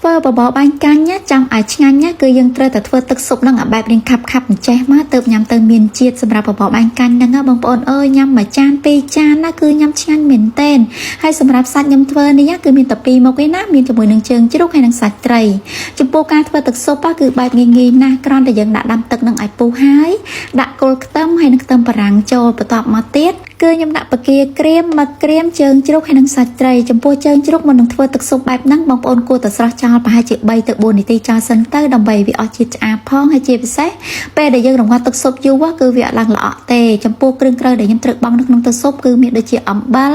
ធ្វើបបរបាញ់កាញ់ណាចាំឲ្យឆ្ងាញ់ណាគឺយើងត្រូវតែធ្វើទឹកស៊ុបនឹងឲ្យបែបរៀងខាប់ខាប់អញ្ចេះមកទៅញ៉ាំទៅមានជាតិសម្រាប់បបរបាញ់កាញ់ហ្នឹងបងប្អូនអើយញ៉ាំមួយចានពីរចានណាគឺញ៉ាំឆ្ងាញ់មែនទែនហើយសម្រាប់សាច់ខ្ញុំធ្វើនេះគឺមានតែពីរមុខឯណាមានជាមួយនឹងជើងជ្រូកហើយនឹងសាច់ត្រីចំពោះការធ្វើទឹកស៊ុបគឺបែបងាយៗណាស់គ្រាន់តែយើងដាក់ដាំទឹកនឹងឲ្យពុះហើយដាក់គល់ខ្ទឹមហើយនឹងខ្ទឹមបារាំងចូលបន្ទាប់មកទៀតគឺខ្ញុំដាក់បកាក្រៀមមឹកក្រៀមជើងជ្រូកហើយនឹងសាច់ត្រីចំពោះជើងជ្រូកមុននឹងធ្វើទឹកស៊ុបបែបហ្នឹងបងប្អូនគួរតែស្រោះចោលប្រហែលជា3ទៅ4នាទីចោលសិនទៅដើម្បីវាអស់ជាតិឆ្អាបផងហើយជាពិសេសពេលដែលយើងរង្ងាស់ទឹកស៊ុបយូរគឺវាអត់ឡើងល្អក់ទេចំពោះគ្រឿងក្រៅដែលខ្ញុំត្រូវបង់នៅក្នុងទឹកស៊ុបគឺមានដូចជាអំបិល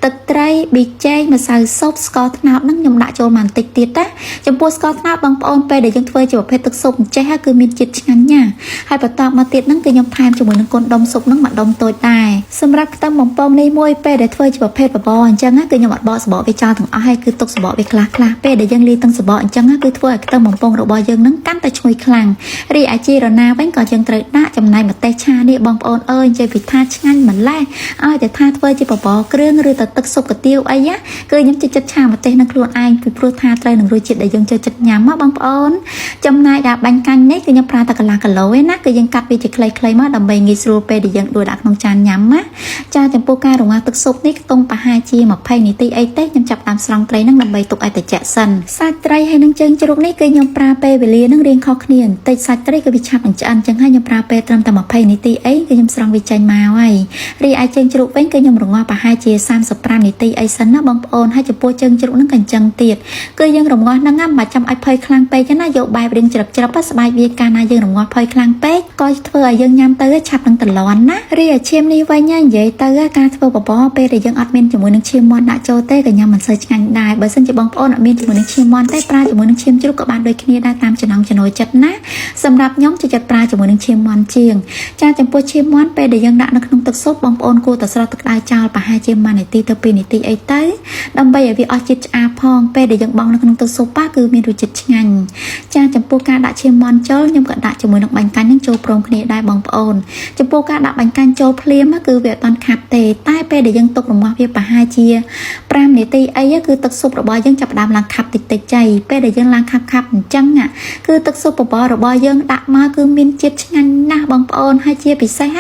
ទឹកត្រីប៊ីចេងម្សៅស៊ុបស្ករត្នោតហ្នឹងខ្ញុំដាក់ចូលមកបន្តិចទៀតណាចំពោះស្ករត្នោតបងប្អូនពេលដែលយើងធ្វើជាប្រភេទទឹកស៊ុបអញ្ចេះគឺមានជាតិឆ្ងាញ់ណាស់ហើយបន្តមកទៀតហ្នឹងគឺខ្ញុំថែមជាមួយនឹងកូនដុំស៊ុបហ្នឹងមួយដុំតូចដែរសម្រាប់ខ្ទឹមបំពងនេះមួយពេលដែលធ្វើជាប្រភេទបបរអញ្ចឹងគឺខ្ញុំអត់បកសបកវាចោលទាំងអស់ហើយគឺទុកសបកវាខ្លះពេលដែលយើងលាយទាំងសបកអញ្ចឹងគឺធ្វើឲ្យខ្ទឹមបំពងរបស់យើងហ្នឹងកាន់តែឈ្ងុយខ្លាំងរីឯជីរណាវិញក៏យើងត្រូវដាក់ចំណែកម្ទេសឆានេះបងប្អូនអើយនិយាយពីថាឆ្ងាញ់ម្ល៉េះឲ្យតែថាធ្វើជាបបរគ្រឿងឬទៅទឹកស៊ុបកាទៀវអីណាគឺខ្ញុំចិត្តឆាម្ទេសនឹងខ្លួនឯងពីព្រោះថាត្រូវនឹងរសជាតិដែលយើងចូលចិត្តញ៉ាំមកបងប្អូនចំណែកដល់បាញ់កាញ់នេះគឺខ្ញុំប្រើតែកន្លះគីឡូឯណាគឺយើងកាត់វាជាខ្លីៗមកដើម្បីងាយស្រួលពេលដែលយើងដួសដាក់ក្នុងចានញ៉ាំណាចាចំពោះការរងាស់ទឹកស៊ុបនេះខ្ទង់ប្រហែលជា20នាទីអីទេខ្ញុំចាប់តាមស្រង់ត្រីនឹងដើម្បីទុកឲ្យត្រជាក់សិនសាច់ត្រីហើយនឹងជើងជ្រូកនេះគឺខ្ញុំប្រើពេលវេលានឹងរៀងខុសគ្នាបន្តិចសាច់ត្រីគឺវាឆាប់នឹងឆ្អិនចឹងហើយខ្ញុំប្រើពេលត្រឹមតែ20នាទីអីគឺខ្ញុំស្រង់វាចេញមកហើយរីឯជើងជ្រូកវិញគឺខ្ញុំរងាស់ប្រហែលជា35នាទីអីសិនណាបងប្អូនហើយចំពោះជើងជ្រូកនឹងក៏អញ្ចឹងទៀតគឺយើងរងាស់ហ្នឹងមិនបាច់ចាំឲ្យផុយខ្លាំងពេកទេណាយកបែបរៀងច្រឹបស្បែកវាកាលណាយើងរងាស់ផុយខ្លាំងពេកក៏ធ្វើឲ្យយើងញ៉ាំទៅឆាប់នឹងតលន់ណារីឯឈាមនេះវិញនិយាយទៅការធ្វើបបរពេលដែលយើងអត់មានជាមួយនឹងឈាមមាន់ដាក់ចូលទេក៏ញ៉ាំមិនសូវឆ្ងាញ់ដែរបើសិនជាបងប្អូនអត់មានជាមួយនឹងឈាមមាន់ទេប្រើជាមួយនឹងឈាមជ្រូកក៏បានដូចគ្នាដែរតាមចំណង់ចំណូលចិត្តណាសម្រាប់ខ្ញុំចូលចិត្តប្រើជាមួយនឹងឈាមមាន់ជាងចាចំពោះឈាមមាន់ពេលដែលយើងដាក់នៅក្នុងទឹកស៊ុបបងប្អូនគួរតែស្រោចទឹកក្តៅចោលប្រហែលជា1នាទីទៅ2នាទីអីទៅដើម្បីឲ្យវាអស់ជាតិឆ្អាបផងពេលដែលយើងបង់នៅក្នុងទឹកស៊ុបគឺមានរសជាតិឆ្ងាញ់ចាចំពោះការដាក់ឈាមមាន់ចូលខ្ញុំក៏ដាក់ជាមួយនឹងបាញ់កាញ់នឹងចូលព្រមគ្នាដែរបងប្អូនចំពោះការដាក់បាញ់កាញ់ចូលភ្លាមគឺវាអត់ទាន់ខាប់ទេតែពេលដែលយើងទុករងាស់វាប្រហែលជា5នាទីអីគឺទឹកស៊ុបរបស់យើងចាប់ផ្ដើមឡើងខាប់តិចចៃពេលដែលយើងឡើងខាប់អញ្ចឹងគឺទឹកស៊ុបបបររបស់យើងដាក់មកគឺមានជាតិឆ្ងាញ់ណាស់បងប្អូនហើយជាពិសេស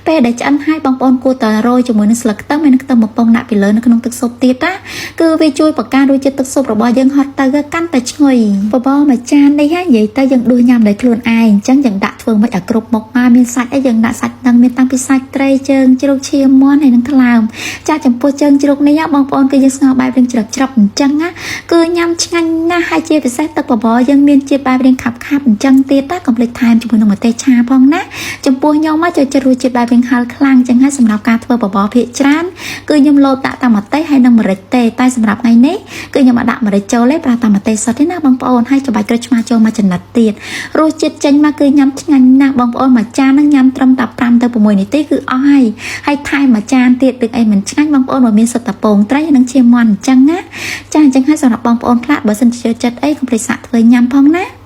ពេលដែលឆ្អិនហើយបងប្អូនគួរតែរោយជាមួយនឹងស្លឹកខ្ទឹមហើយនឹងខ្ទឹមបំពងដាក់ពីលើនៅក្នុងទឹកស៊ុបទៀតណាគឺវាជួយបង្កើនរសជាតិទឹកស៊ុបរបស់យើងហត់ទៅកាន់តែឈ្ងុយបបរមួយចាននេះនិយាយទៅយើងដួសញ៉ាំដោយខ្លួនឯងអញ្ចឹងយើងដាក់ធ្វើមិនឲ្យគ្រប់មុខមកមានសាច់អីយើងដាក់សាច់នឹងមានតាំងពីសាច់ត្រីជើងជ្រូកឈាមមាន់ហើយនឹងថ្លើមចាចំពោះជើងជ្រូកនេះបងប្អូនគឺយើងស្ងោរបែបរៀងច្រឹបអញ្ចឹងគឺញ៉ាំឆ្ងាញ់ណាស់ហើយជាពិសេសទឹកបបរយើងមានជាតិបែបរៀងខាប់អញ្ចឹងទៀតណាកុំភ្លេចថែមជាមួយនឹងម្ទេសឆាផងណាចំពោះខ្ញុំចូលចិត្តរសជាតិបែបរៀងហឹរខ្លាំងអញ្ចឹងហើយសម្រាប់ការធ្វើបបរភាគច្រើនគឺខ្ញុំលោតដាក់តែម្ទេសហើយនឹងម្រេចទេតែសម្រាប់ថ្ងៃនេះគឺខ្ញុំអត់ដាក់ម្រេចចូលទេប្រើតែម្ទេសសុទ្ធទេណាបងប្អូនហើយច្របាច់ក្រូចឆ្មាចូលមកចំណិតទៀតរសជាតិចេញមកគឺញ៉ាំឆ្ងាញ់ណាស់បងប្អូនមួយចានហ្នឹងញ៉ាំត្រឹមតែ5ទៅ6នាទីគឺអស់ហើយថែមមួយចានទៀតដូចអីមិនឆ្ងាញ់បងប្អូនមកមានសិតតពងត្រីនិងឈាមមាន់អញ្ចឹងណាចាអញ្ចឹងហើយសម្រាប់បងប្អូនខ្លះបើសិនជាចូលចិត្តអីកុំភ្លេចសាកធ្វើញ៉ាំផងណា